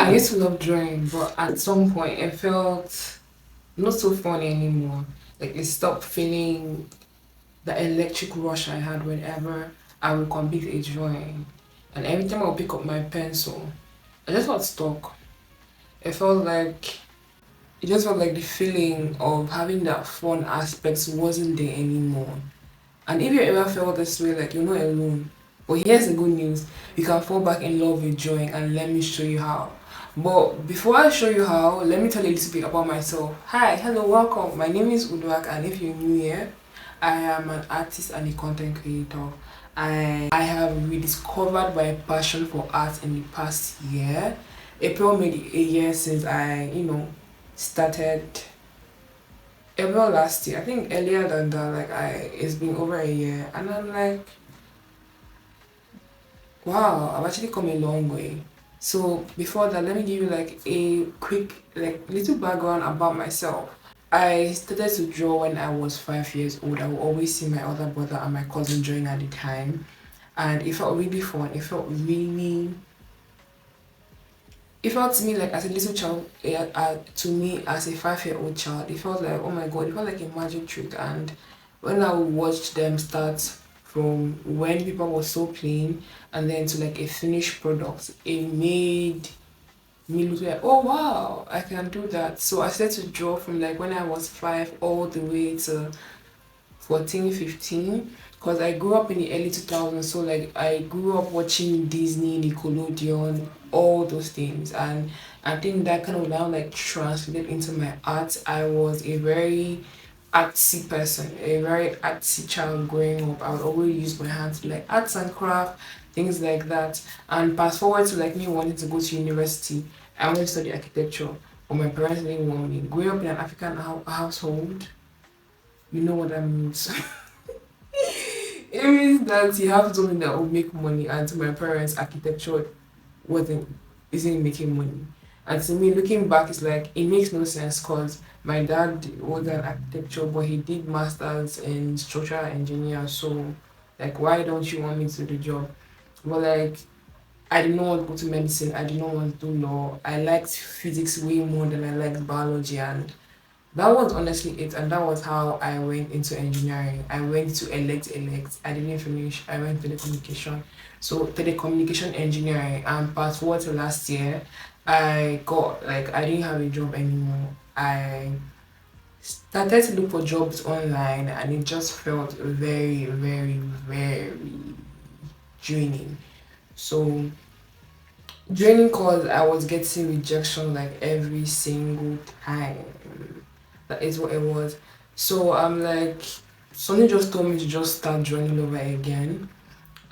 I used to love drawing, but at some point it felt not so fun anymore. Like it stopped feeling the electric rush I had whenever I would complete a drawing. And every time I would pick up my pencil, I just felt stuck. It felt like it just felt like the feeling of having that fun aspect wasn't there anymore. And if you ever felt this way, like you're not alone. But here's the good news: you can fall back in love with drawing, and let me show you how. But before I show you how, let me tell you a little bit about myself. Hi, hello, welcome. My name is Uduak, and if you're new here, I am an artist and a content creator. I have rediscovered my passion for art in the past year. April made it a year since started April last year. I think earlier than that, it's been over a year, and I'm like, wow, I've actually come a long way. So before that, let me give you like a quick, like little background about myself. I started to draw when I was 5 years old. I would always see my other brother and my cousin drawing at the time, and it felt really fun. It felt to me like as a little child, to me as a 5 year old child, it felt like, oh my god, it felt like a magic trick. And when I would watch them start from when people were so plain and then to like a finished product, it made me look like, oh wow, I can do that. So I started to draw from like when I was 5 all the way to 14, 15, because I grew up in the early 2000s. So like I grew up watching Disney, Nickelodeon, all those things. And I think that kind of now like translated into my art. I was a very artsy person, a very artsy child growing up. I would always use my hands to like arts and craft, things like that. And fast forward to like me wanting to go to university, I wanted to study architecture, but my parents didn't want me. Growing up in an African household, you know what that means. It means that you have something that will make money, and to my parents, architecture wasn't isn't making money. And to me, looking back, it's like it makes no sense because my dad was an architecture, but he did masters in structural engineer. So, like, why don't you want me to do the job? But like, I did not want to go to medicine. I did not want to do law. I liked physics way more than I liked biology, and that was honestly it, and that was how I went into engineering. I went to elect. I didn't finish. I went telecommunication. So telecommunication engineering, and fast forward to last year, I got like I didn't have a job anymore. I started to look for jobs online, and it just felt very, very, very draining. So draining cause I was getting rejection like every single time. That is what it was. So I'm like, something just told me to just start drawing over again,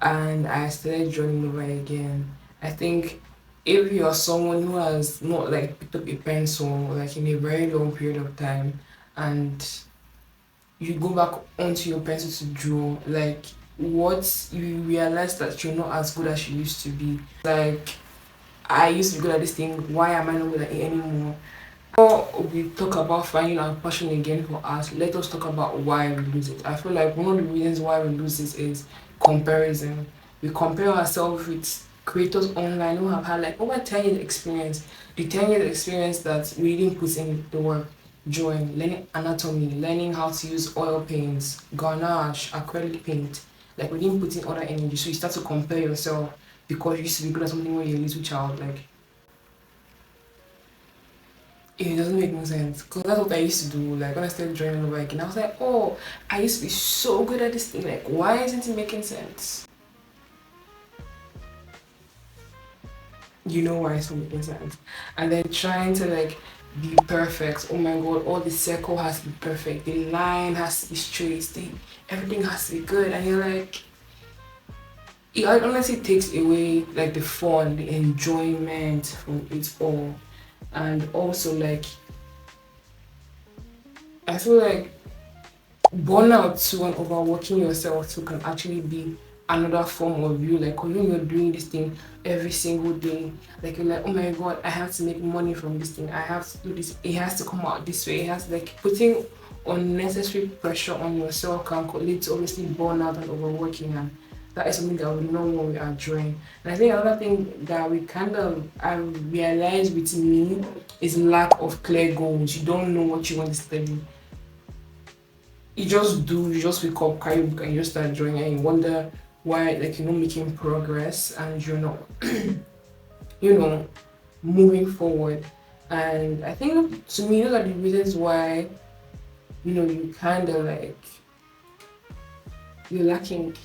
and I started drawing over again. I think if you are someone who has not like picked up a pencil like in a very long period of time, and you go back onto your pencil to draw, like what you realize that you're not as good as you used to be. Like I used to be good at this thing. Why am I not good at it anymore? Before we talk about finding our passion again for us, let us talk about why we lose it. I feel like one of the reasons why we lose it is comparison. We compare ourselves with creators online who have had like over 10 years experience. The 10 years experience that we didn't put in the work, drawing, learning anatomy, learning how to use oil paints, ganache, acrylic paint. Like we didn't put in other energy. So you start to compare yourself because you used to be good at something when you're a little child. Like it doesn't make no sense because that's what I used to do. Like when I started drawing over again, I was like, oh, I used to be so good at this thing. Like, why isn't it making sense? You know why it's not making sense. And then trying to like be perfect. Oh my god, all the circle has to be perfect. The line has to be straight. Everything has to be good. And you're like, it honestly takes away like the fun, the enjoyment from it all. And also like I feel like burnout too and overworking yourself too can actually be another form of you. Like when you're doing this thing every single day, like you're like, oh my god, I have to make money from this thing. I have to do this. It has to come out this way. It has like putting unnecessary pressure on yourself can lead to obviously burnout and overworking, and that is something that we know when we are drawing. And I think another thing that we kind of I realized with me is lack of clear goals. You don't know what you want to study. You just do, you just wake up, carry a book, and you just start drawing, and you wonder why, like, you're not making progress and you're not, you know, moving forward. And I think to me, those are the reasons why, you kind of like, you're lacking,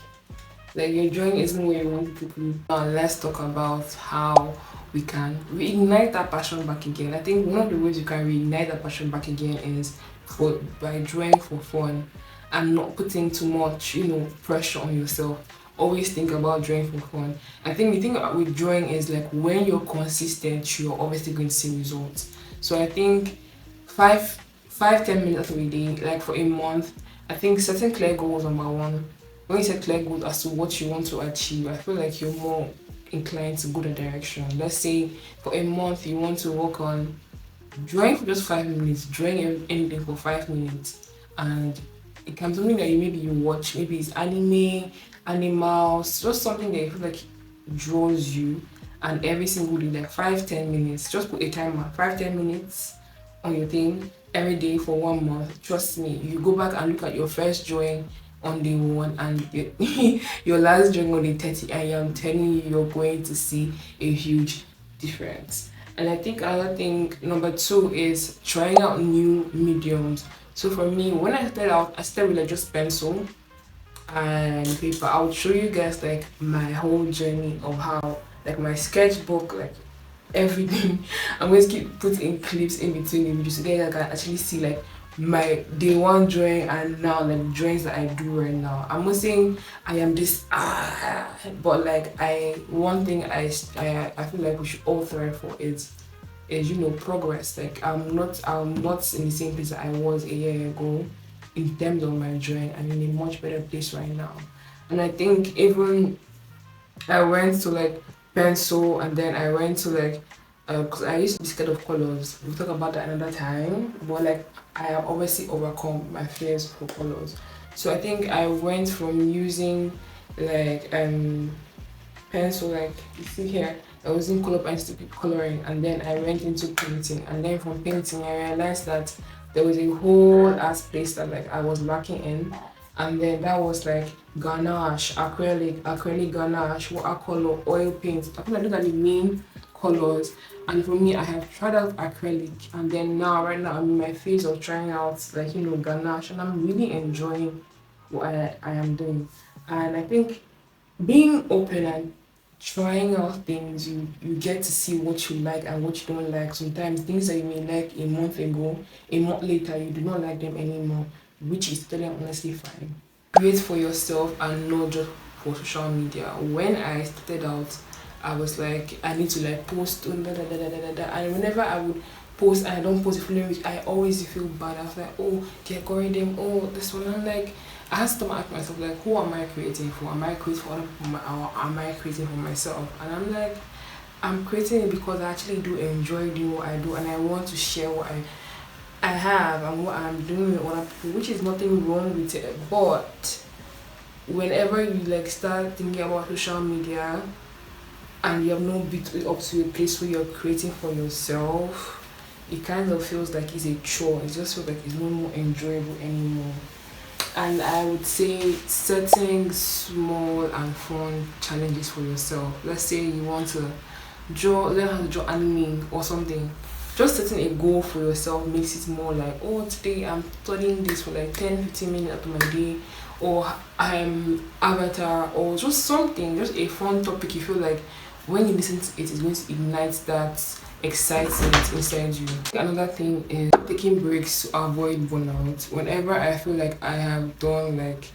like, your drawing isn't where you want it to be. Now, let's talk about how we can reignite that passion back again. I think one of the ways you can reignite that passion back again is by drawing for fun and not putting too much, pressure on yourself. Always think about drawing for fun. I think the thing with drawing is like when you're consistent, you're obviously going to see results. So I think five, 5, 10 minutes of a day, like for a month. I think setting clear goals, number one. When you set clear goals as to what you want to achieve, I feel like you're more inclined to go the direction. Let's say for a month you want to work on drawing for just 5 minutes, drawing anything for 5 minutes, and it can be something that you watch, maybe it's anime, animals, just something that you feel like draws you, and every single day, like 5, 10 minutes, just put a timer, 5, 10 minutes on your thing every day for 1 month. Trust me, you go back and look at your first drawing on day one and your last drawing on day 30, and I'm telling you, you're going to see a huge difference. And I think another thing, number two, is trying out new mediums. So for me, when I started out, I started with like just pencil and paper. I would show you guys like my whole journey of how, like, my sketchbook, like everything. I'm going to keep putting clips in between the videos so that I can actually see like my day one drawing and now like drawings that I do right now. I'm not saying I am this but like one thing I feel like we should all thrive for is progress. Like I'm not in the same place that I was a year ago in terms of my drawing. I'm in a much better place right now. And I think even I went to like pencil, and then I went to like because I used to be scared of colors. We'll talk about that another time. But like I have obviously overcome my fears for colors. So I think I went from using like pencil, like you see here, I was in color pencil to keep coloring, and then I went into painting, and then from painting I realized that there was a whole ass place that like I was lacking in, and then that was like ganache, acrylic ganache, watercolor, oil paint. I feel like those are the main colors. And for me, I have tried out acrylic, and then right now I'm in my phase of trying out like ganache, and I'm really enjoying what I am doing. And I think being open and trying out things, you get to see what you like and what you don't like. Sometimes things that you may like a month ago, a month later you do not like them anymore, which is totally and honestly fine. Create for yourself and not just for social media. When I started out, I was like, I need to like post, da, da, da, da, da, da, da. And whenever I would post and I don't post the following week, I always feel bad. I was like, oh, they're going them, oh, this one. I'm like, I had to ask myself, like, who am I creating for? Am I creating for other people, or am I creating for myself? And I'm like, I'm creating it because I actually do enjoy doing what I do, and I want to share what I have and what I'm doing with other people, which is nothing wrong with it. But whenever you like start thinking about social media and you have not built it up to a place where you're creating for yourself, it kind of feels like it's a chore. It just feels like it's no more enjoyable anymore. And I would say setting small and fun challenges for yourself. Let's say you want to learn how to draw anime or something. Just setting a goal for yourself makes it more like, oh, today I'm studying this for like 10, 15 minutes of my day, or I'm avatar, or just something, just a fun topic. You feel like when you listen to it, it's going to ignite that excitement inside you. Another thing is taking breaks to avoid burnout. Whenever I feel like I have done like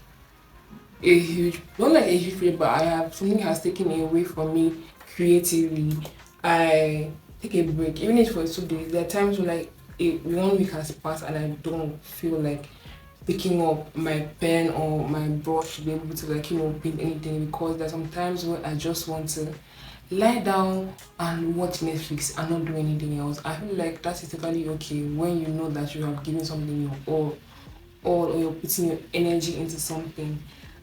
not like a huge project, but I have something has taken away from me creatively, I take a break. Even if for 2 days, there are times when like 1 week has passed and I don't feel like picking up my pen or my brush to be able to like paint anything, because there are some times when I just want to lie down and watch Netflix and not do anything else. I feel like that is totally okay when you know that you have given something your all or you're putting your energy into something.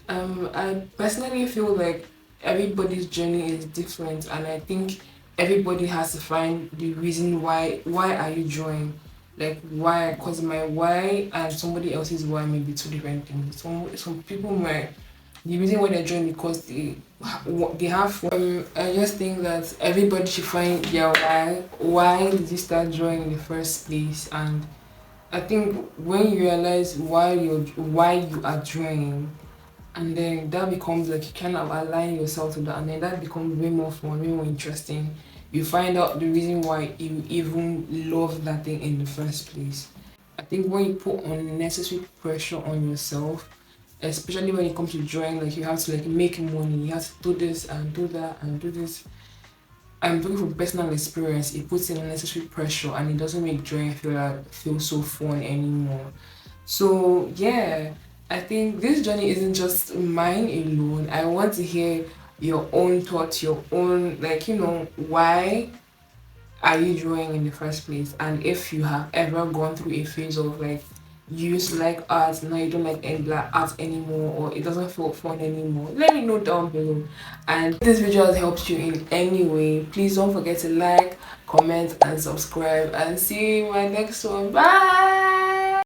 I personally feel like everybody's journey is different, and I think everybody has to find the reason why are you drawing, like why, because my why and somebody else's why may be two different things. Some people might, the reason why they're drawing because they have. I just think that everybody should find their why. Why did you start drawing in the first place? And I think when you realize why you are drawing, and then that becomes like you kind of align yourself to that, and then that becomes way more fun, way more interesting. You find out the reason why you even love that thing in the first place. I think when you put unnecessary pressure on yourself, especially when it comes to drawing, like you have to like make money, you have to do this and do that and do this. I'm talking from personal experience. It puts in unnecessary pressure, and it doesn't make drawing feel so fun anymore. So yeah, I think this journey isn't just mine alone. I want to hear your own thoughts, your own, like, why are you drawing in the first place? And if you have ever gone through a phase of like you used to like art, now you don't like any like art anymore, or it doesn't feel fun anymore, let me know down below. And if this video has helped you in any way, please don't forget to like, comment, and subscribe. And see you in my next one. Bye.